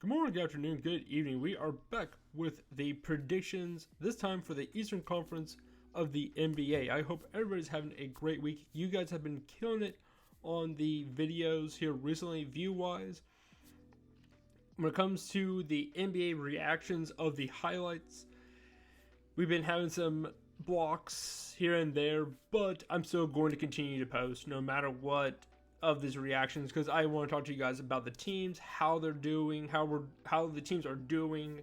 Good morning, good afternoon, good evening. We are back with the predictions, this time for the Eastern Conference of the NBA. I hope everybody's having a great week. You guys have been killing it on the videos here recently, view-wise. When it comes to the NBA reactions of the highlights, we've been having some blocks here and there, but I'm still going to continue to post no matter what of these reactions, because I want to talk to you guys about the teams, how they're doing, how the teams are doing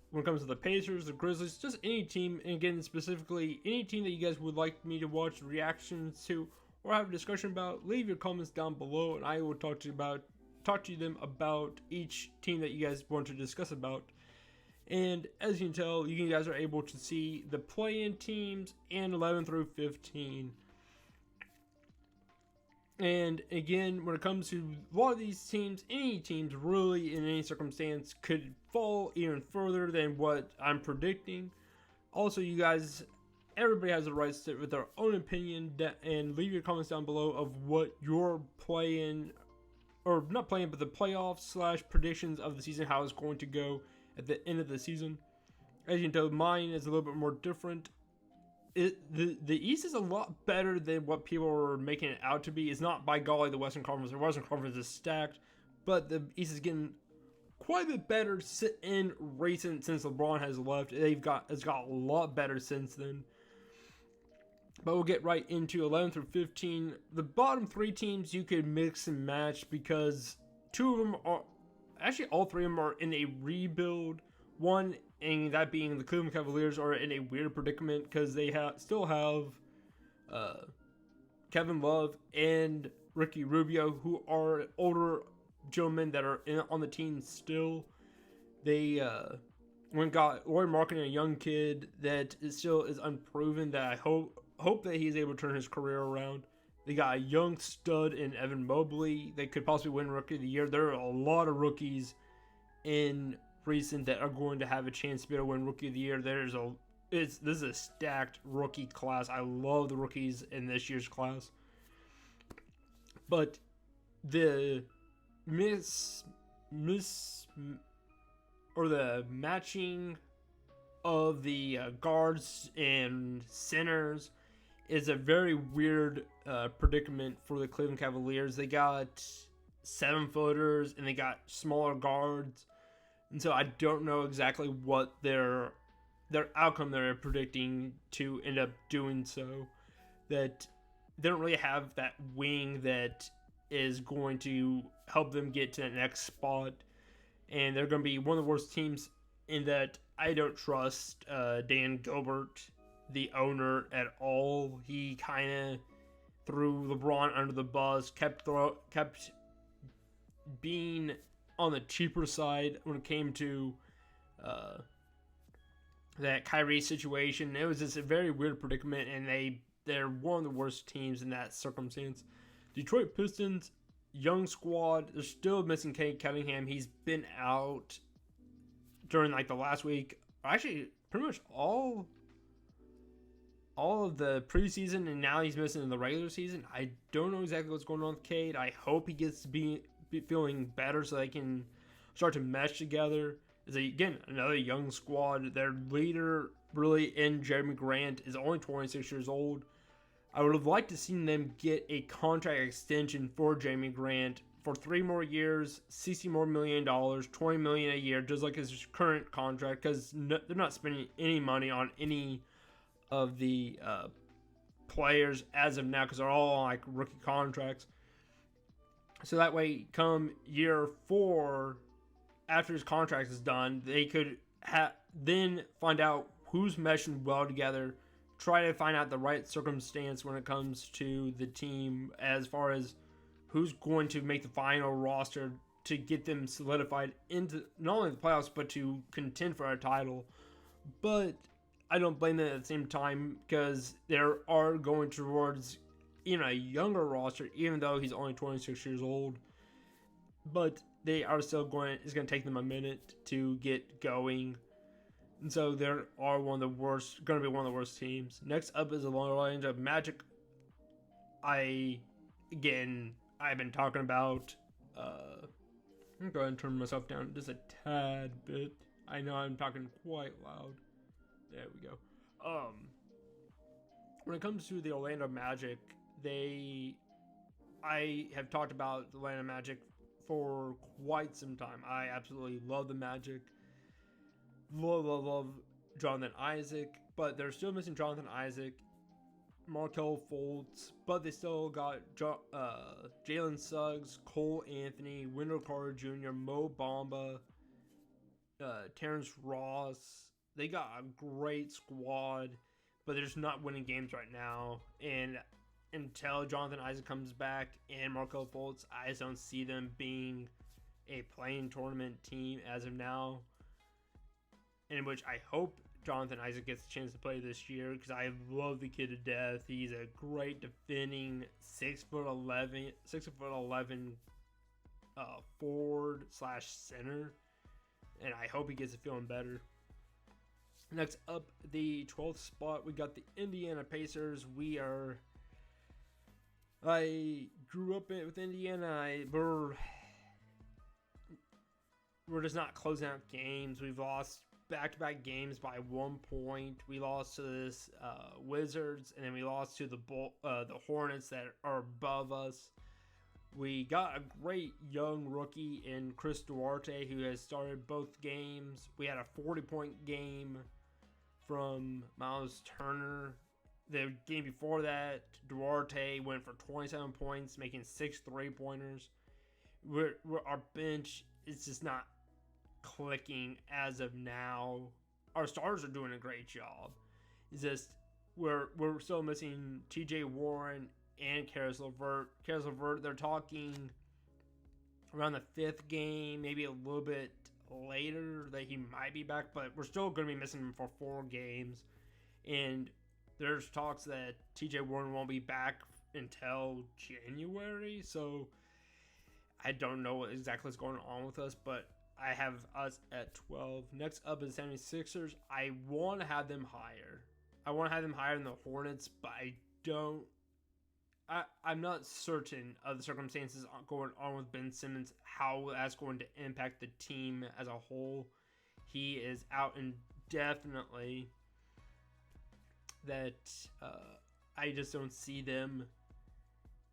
when it comes to the Pacers, the Grizzlies, just any team, and again specifically any team that you guys would like me to watch reactions to or have a discussion about. Leave your comments down below, and I will talk to them about each team that you guys want to discuss about. And as you can tell, you guys are able to see the play-in teams and 11 through 15. And again, when it comes to a lot of these teams, any teams really in any circumstance could fall even further than what I'm predicting. Also, you guys, everybody has the right to sit with their own opinion, and leave your comments down below of what you're playing, or not playing, but the playoffs / predictions of the season, how it's going to go at the end of the season. As you can tell, mine is a little bit more different. The East is a lot better than what people are making it out to be. It's not by golly the Western Conference. The Western Conference is stacked, but the East is getting quite a bit better since LeBron has left. It's got a lot better since then. But we'll get right into 11 through 15. The bottom three teams you could mix and match, because two of them are actually, all three of them are in a rebuild. One, and that being the Cleveland Cavaliers, are in a weird predicament because they still have Kevin Love and Ricky Rubio, who are older gentlemen that are on the team still. They went got Lloyd Marketing, a young kid that still is unproven, that I hope that he's able to turn his career around. They got a young stud in Evan Mobley. They could possibly win Rookie of the Year. There are a lot of rookies in recent that are going to have a chance to be able to win Rookie of the Year. This is a stacked rookie class. I love the rookies in this year's class. But the the matching of the guards and centers is a very weird predicament for the Cleveland Cavaliers. They got 7-footers and they got smaller guards. And so I don't know exactly what their outcome they're predicting to end up doing, so that they don't really have that wing that is going to help them get to the next spot. And they're going to be one of the worst teams in that I don't trust Dan Gilbert, the owner, at all. He kind of threw LeBron under the bus, kept being on the cheaper side when it came to that KayFray situation. It was just a very weird predicament, and they're one of the worst teams in that circumstance. Detroit Pistons, young squad. They're still missing Cade Cunningham. He's been out during the last week. Actually, pretty much all of the preseason, and now he's missing in the regular season. I don't know exactly what's going on with Cade. I hope he gets to be feeling better so they can start to mesh together. Again, another young squad. Their leader, really, in Jeremy Grant, is only 26 years old. I would have liked to see them get a contract extension for Jeremy Grant for 3 more years, $60 more million, $20 million a year, just like his current contract, because they're not spending any money on any of the players as of now, because they're all on rookie contracts. So that way, come year 4, after his contract is done, they could then find out who's meshing well together, try to find out the right circumstance when it comes to the team as far as who's going to make the final roster to get them solidified into not only the playoffs, but to contend for a title. But I don't blame them at the same time, because they are going towards even a younger roster, even though he's only 26 years old. But they are still it's going to take them a minute to get going. And so they are going to be one of the worst teams. Next up is the Orlando Magic. I've been talking about I'm going to turn myself down just a tad bit. I know I'm talking quite loud. There we go. When it comes to the Orlando Magic, I have talked about the Orlando Magic for quite some time. I absolutely love the Magic. Love Jonathan Isaac, but they're still missing Jonathan Isaac, Markelle Fultz, but they still got Jalen Suggs, Cole Anthony, Wendell Carter Jr., Mo Bamba, Terrence Ross. They got a great squad, but they're just not winning games right now. And until Jonathan Isaac comes back and Markelle Fultz, I just don't see them being a playing tournament team as of now. In which I hope Jonathan Isaac gets a chance to play this year, because I love the kid to death. He's a great defending 6'11" forward / center, and I hope he gets it feeling better. Next up, the 12th spot, we got the Indiana Pacers. I grew up with Indiana. We're just not closing out games. We've lost back-to-back games by 1 point. We lost to this Wizards, and then we lost to the Hornets that are above us. We got a great young rookie in Chris Duarte, who has started both games. We had a 40-point game from Miles Turner. The game before that, Duarte went for 27 points, making 6 3-pointers. Our bench is just not clicking as of now. Our stars are doing a great job. It's just we're still missing TJ Warren and Karis LeVert. Karis LeVert, they're talking around the 5th game, maybe a little bit later, that he might be back, but we're still going to be missing him for 4 games. And there's talks that TJ Warren won't be back until January, so I don't know what exactly is going on with us, but I have us at 12. Next up is the 76ers. I want to have them higher. I want to have them higher than the Hornets, but I'm not certain of the circumstances going on with Ben Simmons, how that's going to impact the team as a whole. He is out indefinitely. That I just don't see them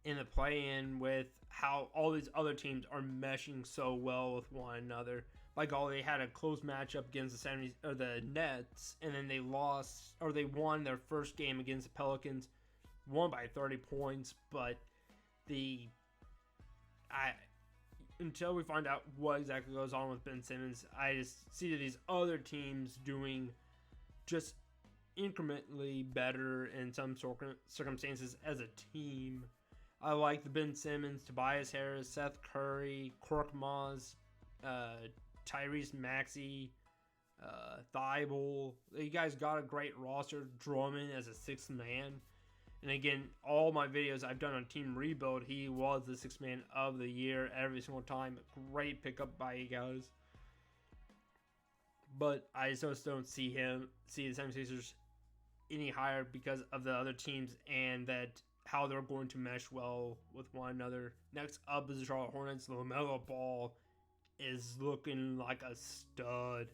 in the play-in with how all these other teams are meshing so well with one another. By golly, they had a close matchup against the Nets, and then they won their first game against the Pelicans, won by 30 points. But until we find out what exactly goes on with Ben Simmons, I just see these other teams doing just incrementally better in some circumstances as a team. I like the Ben Simmons, Tobias Harris, Seth Curry, Korkmaz, Tyrese Maxey, Thibault. You guys got a great roster. Drummond as a 6th man. And again, all my videos I've done on Team Rebuild, he was the 6th man of the year every single time. Great pickup by you guys. But I just don't see the 76ers any higher because of the other teams and that how they're going to mesh well with one another. Next up is the Charlotte Hornets. LaMelo Ball is looking like a stud.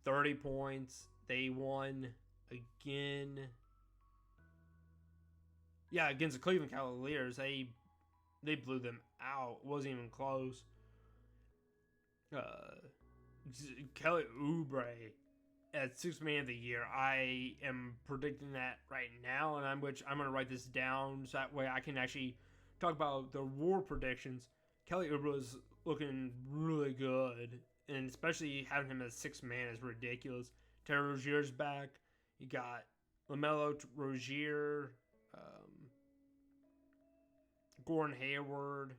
30 points. They won again. Yeah, against the Cleveland Cavaliers. They blew them out. It wasn't even close. Kelly Oubre at 6th man of the year. I am predicting that right now, and I'm going to write this down so that way I can actually talk about the war predictions. Kelly Oubre is looking really good, and especially having him as 6th man is ridiculous. Terry Rozier's back. You got LaMelo, Rozier, Gordon Hayward,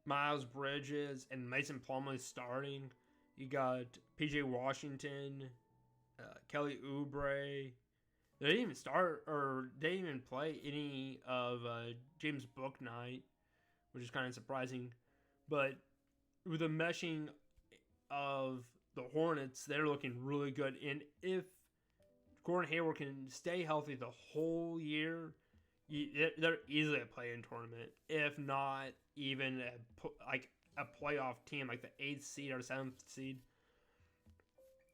Miles Bridges, and Mason Plumlee starting. You got PJ Washington, Kelly Oubre. They didn't even start, or they didn't even play any of James Bouknight, which is kind of surprising. But with the meshing of the Hornets, they're looking really good. And if Gordon Hayward can stay healthy the whole year, they're easily a play-in tournament. If not, even a playoff team, like the 8th seed or 7th seed.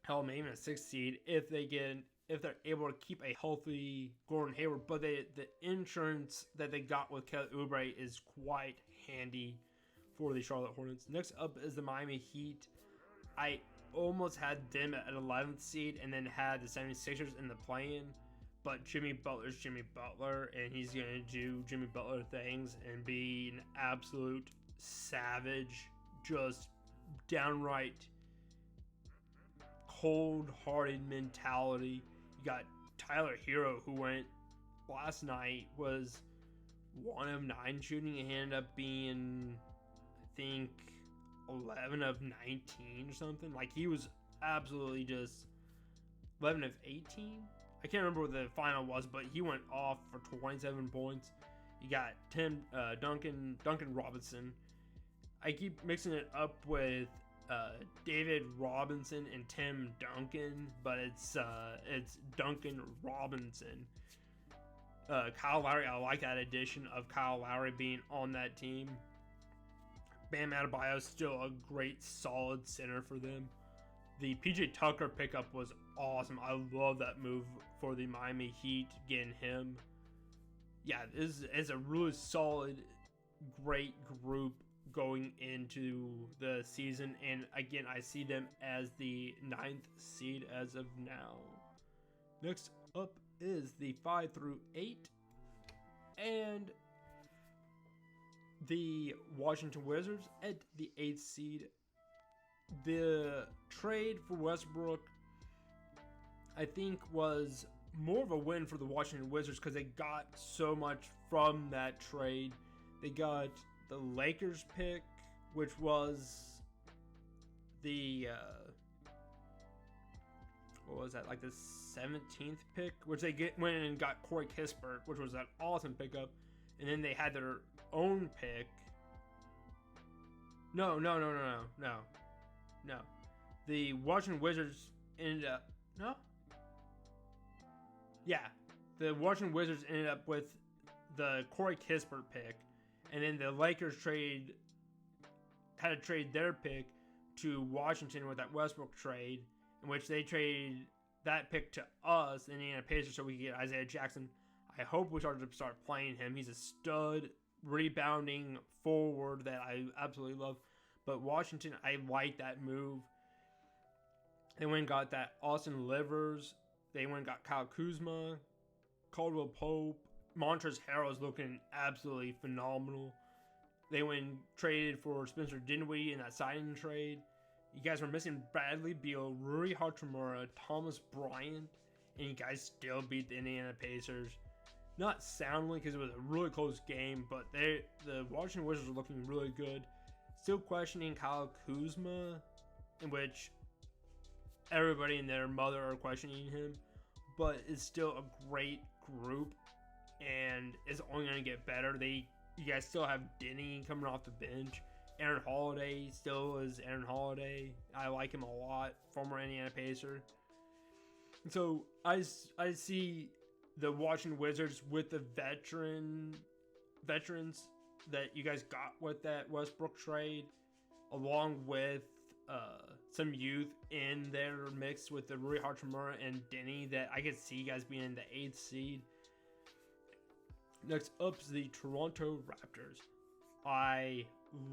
Hell, maybe even a 6th seed if they're able to keep a healthy Gordon Hayward. But the insurance that they got with Kelly Oubre is quite handy for the Charlotte Hornets. Next up is the Miami Heat. I almost had them at 11th seed and then had the 76ers in the play-in. But Jimmy Butler's Jimmy Butler, and he's going to do Jimmy Butler things and be an absolute savage, just downright cold-hearted mentality. You got Tyler Hero, who went last night, was 1 of 9 shooting and ended up being, I think, 11 of 19 or something. Like, he was absolutely just 11 of 18. I can't remember what the final was, but he went off for 27 points. You got Duncan Robinson. I keep mixing it up with David Robinson and Tim Duncan, but it's Duncan Robinson. Kyle Lowry, I like that addition of Kyle Lowry being on that team. Bam Adebayo is still a great, solid center for them. The PJ Tucker pickup was awesome. I love that move for the Miami Heat, getting him. Yeah, this is a really solid, great group going into the season. And again, I see them as the 9th seed as of now. Next up is the 5 through 8. And the Washington Wizards at the 8th seed. The trade for Westbrook, I think, was more of a win for the Washington Wizards because they got so much from that trade. They got the Lakers pick, which was the what was that, like the 17th pick, which they went in and got Corey Kispert, which was an awesome pickup. And then they had their own pick. No. The Washington Wizards ended up... No? Yeah. The Washington Wizards ended up with the Corey Kispert pick. And then the Lakers had to trade their pick to Washington with that Westbrook trade, in which they traded that pick to us, the Indiana Pacers, so we could get Isaiah Jackson. I hope we start playing him. He's a stud, rebounding forward that I absolutely love. But Washington, I like that move. They went and got that Austin Livers. They went and got Kyle Kuzma, Caldwell Pope. Montrezl Harrell's looking absolutely phenomenal. They went and traded for Spencer Dinwiddie in that signing trade. You guys were missing Bradley Beal, Rui Hachimura, Thomas Bryant, and you guys still beat the Indiana Pacers. Not soundly because it was a really close game, but the Washington Wizards are looking really good. Still questioning Kyle Kuzma, in which everybody and their mother are questioning him, but it's still a great group, and it's only going to get better. You guys still have Denny coming off the bench. Aaron Holiday still is Aaron Holiday. I like him a lot, former Indiana Pacer. And so I see the Washington Wizards with the veterans that you guys got with that Westbrook trade, along with some youth in their mix with the Rui Hachimura and Denny, that I could see you guys being in the 8th seed. Next up is the Toronto Raptors. I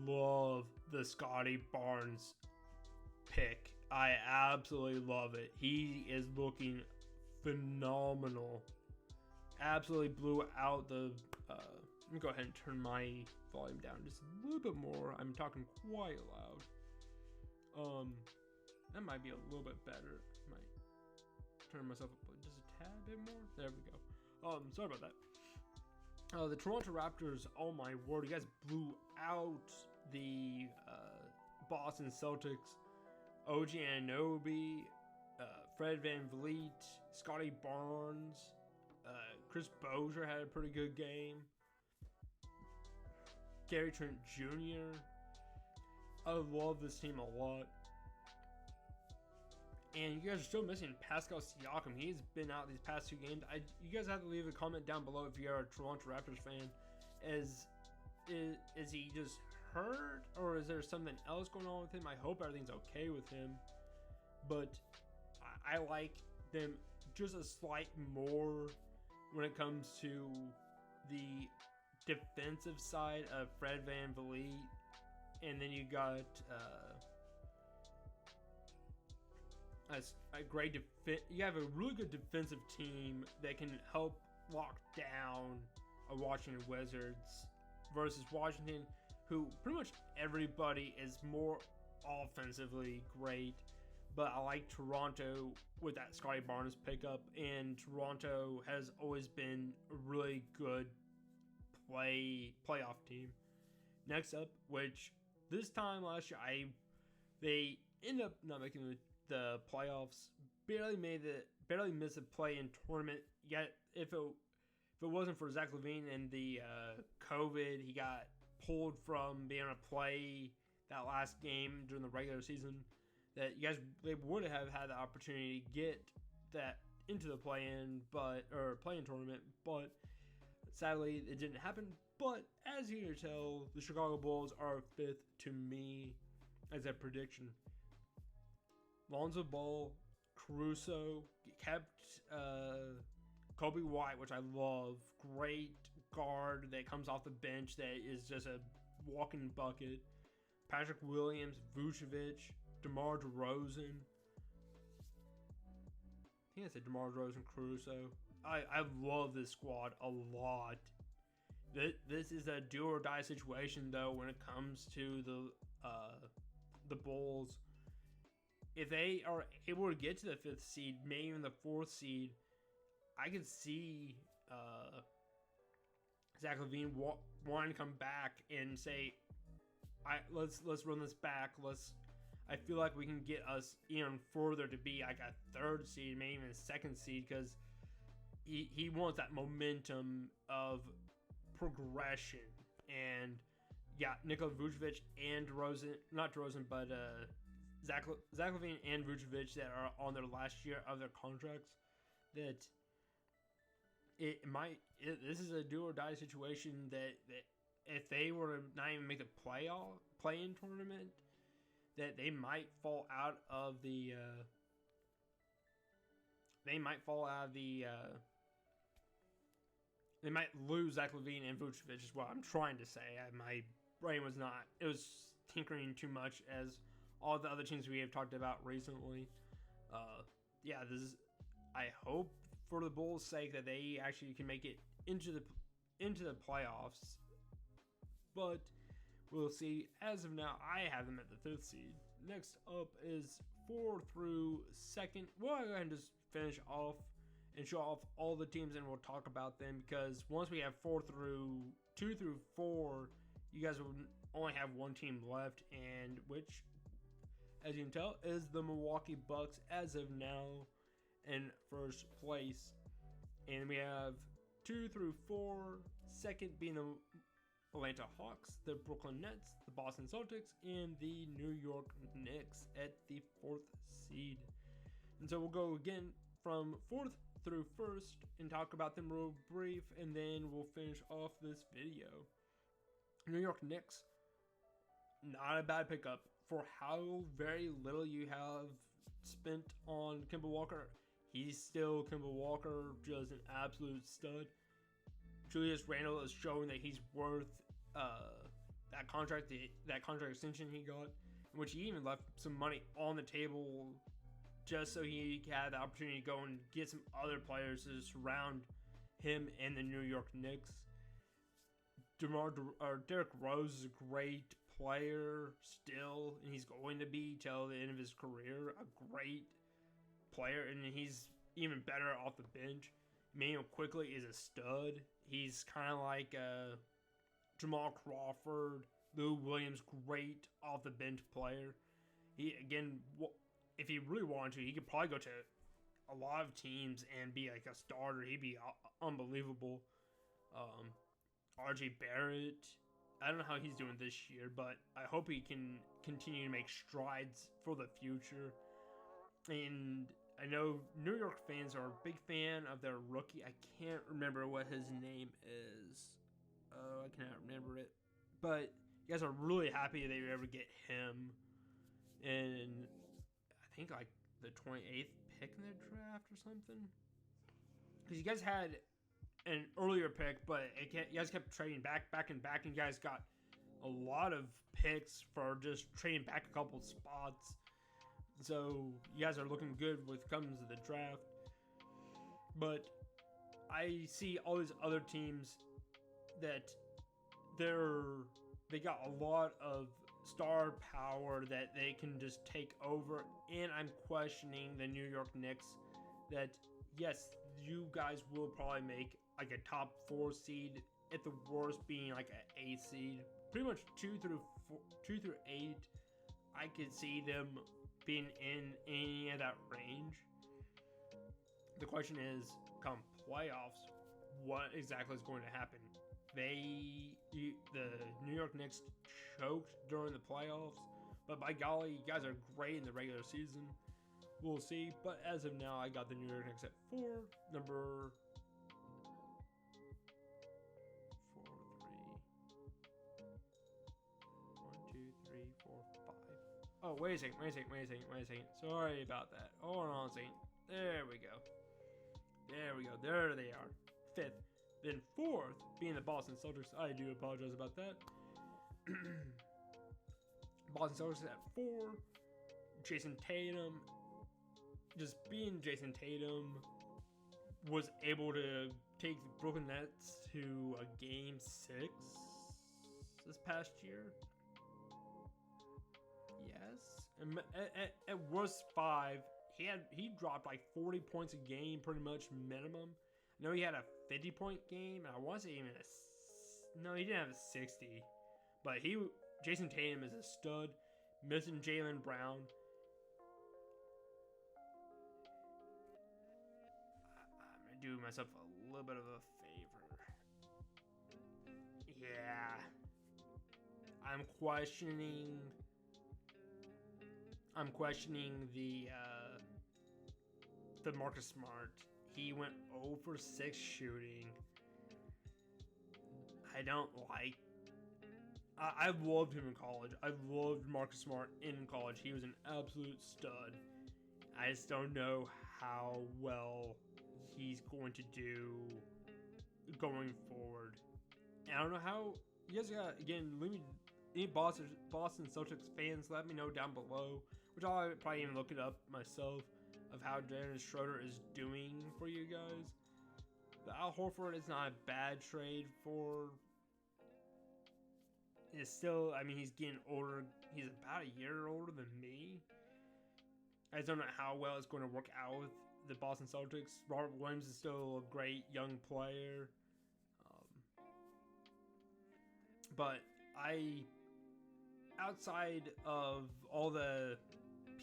love the Scotty Barnes pick. I absolutely love it. He is looking phenomenal. Absolutely blew out the... let me go ahead and turn my volume down just a little bit more. I'm talking quite loud. That might be a little bit better. Might turn myself up just a tad bit more. There we go. Sorry about that. The Toronto Raptors, oh my word, you guys blew out the Boston Celtics. OG Anunoby, Fred VanVleet, Scotty Barnes, Chris Bozier had a pretty good game. Gary Trent Jr. I love this team a lot. And you guys are still missing Pascal Siakam. He's been out these past 2 games. You guys have to leave a comment down below if you're a Toronto Raptors fan. Is he just hurt or is there something else going on with him? I hope everything's okay with him. But I like them just a slight more when it comes to the defensive side of Fred VanVleet. And then you got a great defense. You have a really good defensive team that can help lock down a Washington Wizards versus Washington, who pretty much everybody is more offensively great. But I like Toronto with that Scotty Barnes pickup, and Toronto has always been a really good playoff team. Next up, which this time last year they end up not making the playoffs, barely missed the play-in tournament. Yet if it wasn't for Zach LaVine and the COVID, he got pulled from being able to play that last game during the regular season. That they would have had the opportunity to get that into the play-in tournament, but sadly it didn't happen. But as you can tell, the Chicago Bulls are fifth to me as a prediction. Lonzo Ball, Caruso, kept Kobe White, which I love. Great guard that comes off the bench that is just a walking bucket. Patrick Williams, Vucevic, DeMar DeRozan. I think I said DeMar DeRozan, Caruso. I love this squad a lot. This is a do or die situation though when it comes to the Bulls. If they are able to get to the 5th seed, maybe even the 4th seed, I could see Zach LaVine wanting to come back and say, let's run this back. I feel like we can get us even further to be like a 3rd seed, maybe even a 2nd seed, because he wants that momentum of progression. And yeah, Nikola Vucevic and Zach LaVine and Vucevic that are on their last year of their contracts, that this is a do or die situation that if they were to not even make the play-in tournament, that they might fall out of the they might lose Zach LaVine and Vucevic is what I'm trying to say. My brain was tinkering too much as all the other teams we have talked about recently. I hope for the Bulls' sake that they actually can make it into the playoffs, but we'll see. As of now, I have them at the 5th seed. Next up is 4 through 2nd. We'll go ahead and just finish off and show off all the teams, and we'll talk about them, because once we have 2 through 4, you guys will only have one team left, and which, as you can tell, is the Milwaukee Bucks as of now in 1st place. And we have 2 through 4, 2nd being the Atlanta Hawks, the Brooklyn Nets, the Boston Celtics, and the New York Knicks at the 4th seed. And so we'll go again from 4th through 1st and talk about them real brief, and then we'll finish off this video. New York Knicks, not a bad pickup for how very little you have spent on Kemba Walker. He's still Kemba Walker, just an absolute stud. Julius Randle is showing that he's worth that contract extension he got, in which he even left some money on the table just so he had the opportunity to go and get some other players to surround him and the New York Knicks. Derrick Rose is a great player still, and he's going to be till the end of his career a great player, and he's even better off the bench. Emmanuel Quickly is a stud. He's kind of like Jamal Crawford, Lou Williams, great off the bench player. If he really wanted to, he could probably go to a lot of teams and be like a starter. He'd be unbelievable. RJ Barrett, I don't know how he's doing this year, but I hope he can continue to make strides for the future. And I know New York fans are a big fan of their rookie. I can't remember what his name is. I cannot remember it. But You guys are really happy that you ever get him. And I think like the 28th pick in the draft or something. Because you guys had an earlier pick, but you guys kept trading back, and you guys got a lot of picks for just trading back a couple spots. So you guys are looking good when it comes to the draft. But I see all these other teams that they got a lot of star power that they can just take over, and I'm questioning the New York Knicks that yes, you guys will probably make like a top 4 seed, at the worst being like an 8 seed. Pretty much 2 through 8, I could see them being in any of that range. The question is, come playoffs, what exactly is going to happen? The New York Knicks choked during the playoffs, but by golly, you guys are great in the regular season. We'll see, but as of now, I got the New York Knicks at 4, number 4, 3, 1, 2, 3, 4, 5. Oh, wait a second. Sorry about that. Hold on a second. There we go. There they are. 5th. Then 4th, being the Boston Celtics. I do apologize about that. Boston Celtics at 4. Jason Tatum, just being Jason Tatum, was able to take the Brooklyn Nets to a game 6 this past year. Yes. And at worst 5, he dropped like 40 points a game, pretty much minimum. I know he had a 50-point game, and I want to say even no, he didn't have a 60. But Jason Tatum is a stud. Missing Jaylen Brown. I'm gonna do myself a little bit of a favor. Yeah, I'm questioning the Marcus Smart. He went 0 for 6 shooting. I don't like. I loved him in college. I loved Marcus Smart in college. He was an absolute stud. I just don't know how well he's going to do going forward. And I don't know how. You guys got, again, any Boston Celtics fans, let me know down below. Which I'll probably even look it up myself, of how Dennis Schroeder is doing for you guys. The Al Horford is not a bad trade for. It's still, I mean, he's getting older. He's about a year older than me. I just don't know how well it's going to work out with the Boston Celtics. Robert Williams is still a great young player. But outside of all the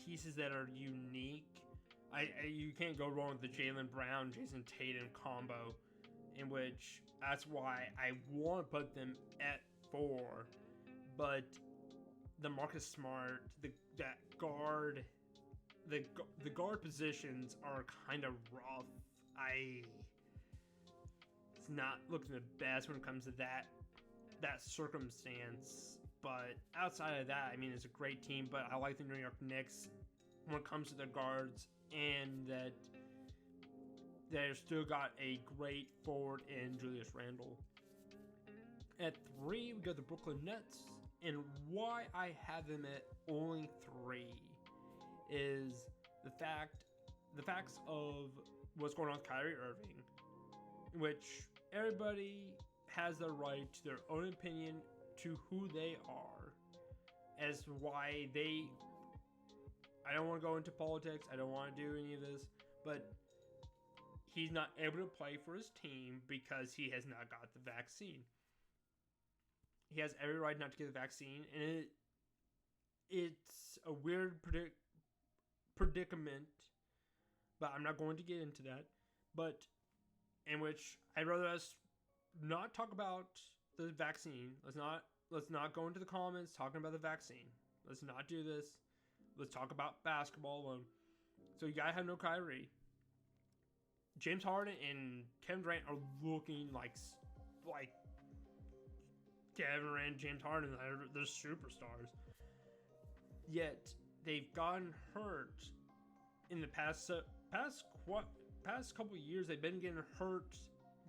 pieces that are unique, you can't go wrong with the Jaylen Brown, Jason Tatum combo, in which that's why I want to put them at 4. But the Marcus Smart, the guard positions are kind of rough. It's not looking the best when it comes to that circumstance. But outside of that, I mean, it's a great team. But I like the New York Knicks when it comes to their guards, and that they've still got a great forward in Julius Randle. At 3, we got the Brooklyn Nets, and why I have them at only 3 is the facts of what's going on with Kyrie Irving, in which everybody has the right to their own opinion to who they are, as to why I don't want to go into politics, I don't want to do any of this, but he's not able to play for his team because he has not got the vaccine. He has every right not to get the vaccine, and it's a weird predicament, but I'm not going to get into that. But in which I'd rather us not talk about the vaccine. Let's not go into the comments talking about the vaccine. Let's not do this. Let's talk about basketball alone. So you gotta have no Kyrie. James Harden and Kevin Durant are looking like Kevin Durant, James Harden, they're superstars. Yet they've gotten hurt in the past couple of years. They've been getting hurt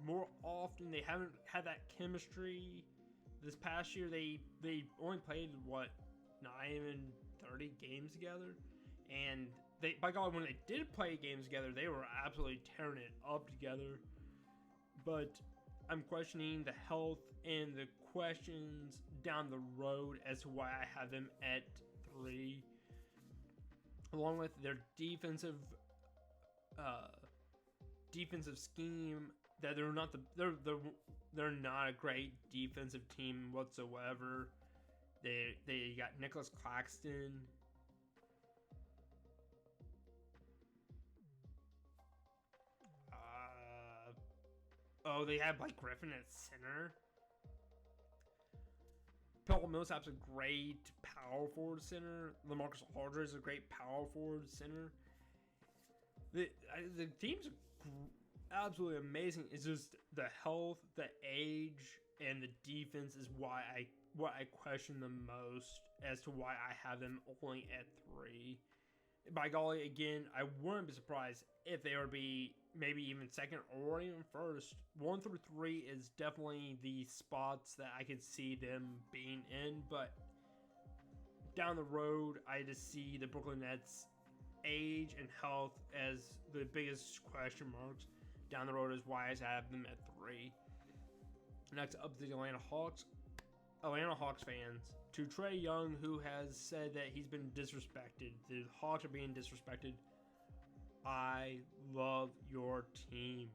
more often. They haven't had that chemistry. This past year, they only played not even 30 games together, and by God, when they did play games together, they were absolutely tearing it up together. But I'm questioning the health and the questions down the road as to why I have them at 3, along with their defensive scheme. That they're not a great defensive team whatsoever. They got Nicholas Claxton. They have Blake Griffin at center. Paul Millsap's a great power forward center. LaMarcus Aldridge is a great power forward center. The teams are absolutely amazing. It's just the health, the age, and the defense is what I question the most as to why I have them only at 3. By golly, again, I wouldn't be surprised if they would be maybe even second or even first. 1 through 3 is definitely the spots that I could see them being in, but down the road, I just see the Brooklyn Nets' age and health as the biggest question marks. Down the road is why I have them at 3. Next up, the Atlanta Hawks. Atlanta Hawks fans, to Trae Young, who has said that he's been disrespected. The Hawks are being disrespected. I love your team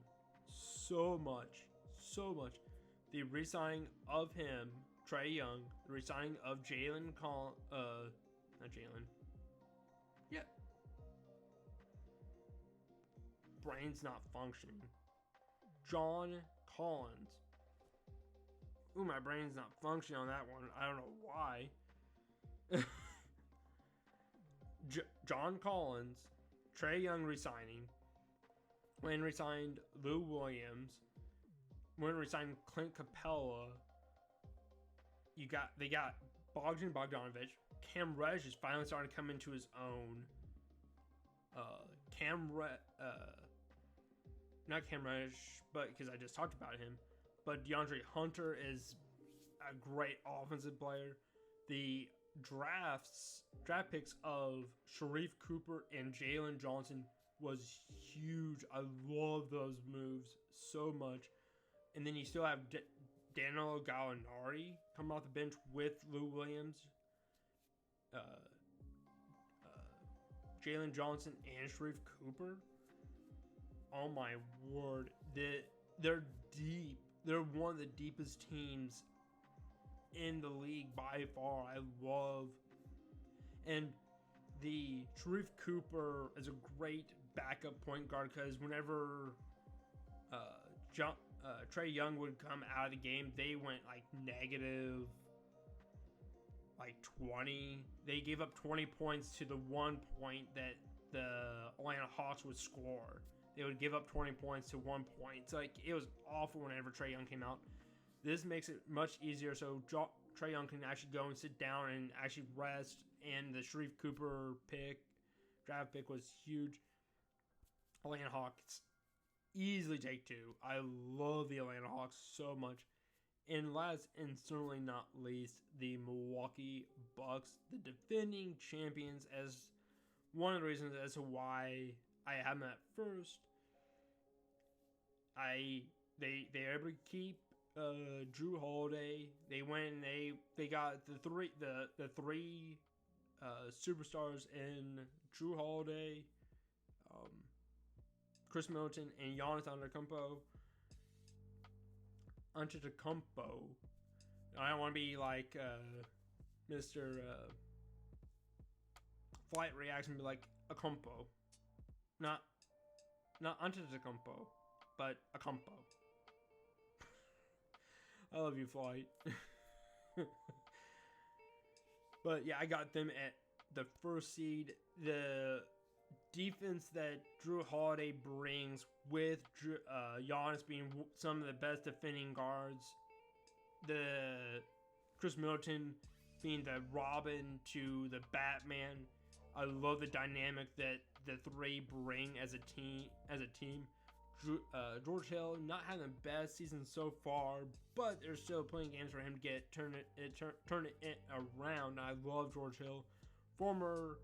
so much. The re-signing of him, Trae Young, the re-signing of brain's not functioning. John Collins. Ooh, my brain's not functioning on that one. I don't know why. John Collins, Trae Young resigning. When resigned Lou Williams. When resigned Clint Capella. They got Bogdan Bogdanovic. Cam Reddish is finally starting to come into his own. Not Cam Reddish, but because I just talked about him. But DeAndre Hunter is a great offensive player. The draft picks of Sharif Cooper and Jalen Johnson was huge. I love those moves so much. And then you still have Danilo Gallinari coming off the bench with Lou Williams, Jalen Johnson, and Sharif Cooper. Oh my word. They're deep. They're one of the deepest teams in the league by far. I love. And the Sharif Cooper is a great backup point guard because whenever Trae Young would come out of the game, they went like negative 20. They gave up 20 points to the 1 point that the Atlanta Hawks would score. They would give up 20 points to 1 point. It's like it was awful whenever Trae Young came out. This makes it much easier so Trae Young can actually go and sit down and actually rest. And the Sharif Cooper draft pick was huge. Atlanta Hawks easily take 2. I love the Atlanta Hawks so much. And last and certainly not least, the Milwaukee Bucks, the defending champions, as one of the reasons as to why I have them at first. They were able to keep Drew Holiday. They went and they got the three superstars in Drew Holiday, Chris Middleton, and Giannis Antetokounmpo. I don't want to be like Mr. Flight Reaction, be like Akumpo. Not Antetokounmpo, but Akumpo. I love you, Flight. But yeah, I got them at the first seed. The defense that Drew Holiday brings with Giannis being some of the best defending guards, the Chris Middleton being the Robin to the Batman. I love the dynamic that the three bring as a team. George Hill not having the best season so far, but there's still plenty of games for him to turn it around. I love George Hill, former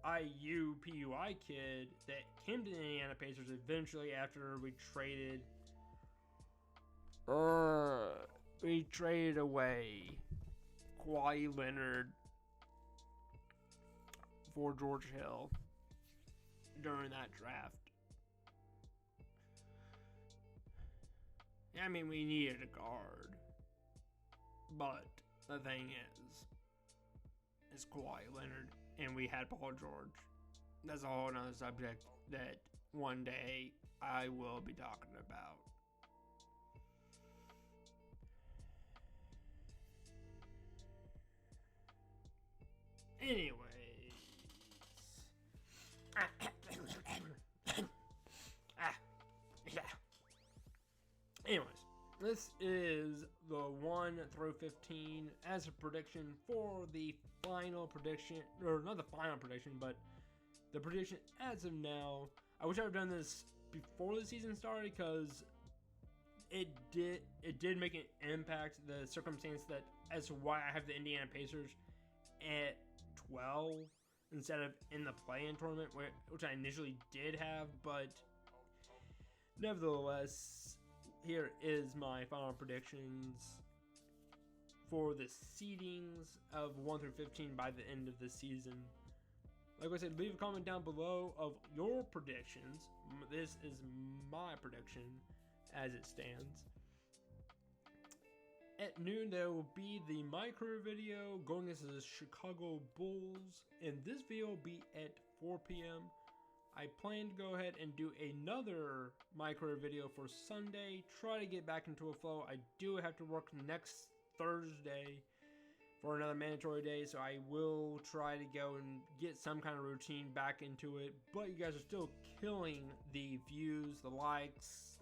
PUI kid that came to the Indiana Pacers eventually after we traded away Kawhi Leonard for George Hill during that draft. I mean, we needed a guard, but the thing is Kawhi Leonard, and we had Paul George. That's a whole nother subject that one day I will be talking about. Anyways. Yeah. Anyways, this is the 1 through 15 as a prediction for the final prediction, or not the final prediction, but the prediction as of now. I wish I had done this before the season started, because it did make an impact, the circumstance that as to why I have the Indiana Pacers at 12 instead of in the play-in tournament, which I initially did have, but nevertheless, here is my final predictions for the seedings of 1 through 15 by the end of the season. Like I said, leave a comment down below of your predictions. This is my prediction as it stands. At noon, there will be the My Career video going against the Chicago Bulls, and this video will be at 4 p.m. I plan to go ahead and do another My Career video for Sunday, try to get back into a flow. I do have to work next Thursday for another mandatory day, so I will try to go and get some kind of routine back into it. But you guys are still killing the views, the likes,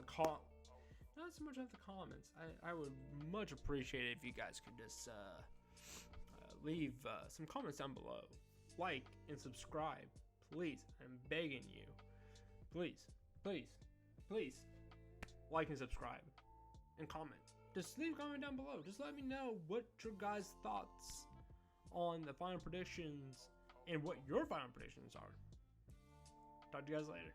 not so much of the comments. I would much appreciate it if you guys could just leave some comments down below. Like and subscribe. Please, I'm begging you. Please, please, please. Like and subscribe. And comment. Just leave a comment down below. Just let me know what your guys' thoughts on the final predictions and what your final predictions are. Talk to you guys later.